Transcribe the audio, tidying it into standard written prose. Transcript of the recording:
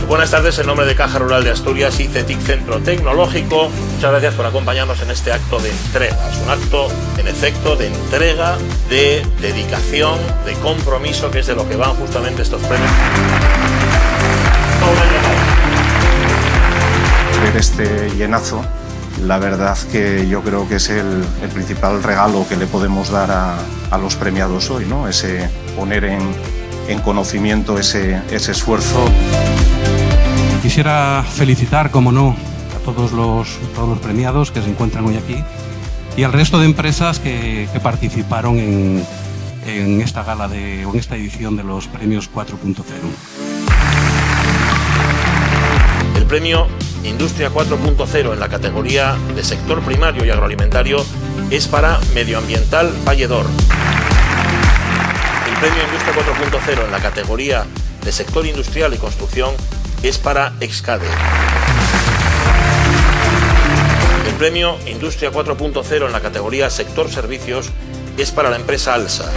Buenas tardes, en nombre de Caja Rural de Asturias y CETIC Centro Tecnológico, muchas gracias por acompañarnos en este acto de entrega. Es un acto, en efecto, de entrega, de dedicación, de compromiso, que es de lo que van justamente estos premios. Ver este llenazo, la verdad que yo creo que es el principal regalo que le podemos dar a los premiados hoy, ¿no? Ese poner en conocimiento ese esfuerzo. Quisiera felicitar, como no, a todos los premiados que se encuentran hoy aquí y al resto de empresas que participaron en esta gala o en esta edición de los premios 4.0. El premio Industria 4.0 en la categoría de sector primario y agroalimentario es para Medioambiental Valle d'Or. El premio Industria 4.0 en la categoría de sector industrial y construcción es para Excade. El premio Industria 4.0 en la categoría sector servicios es para la empresa Alsa.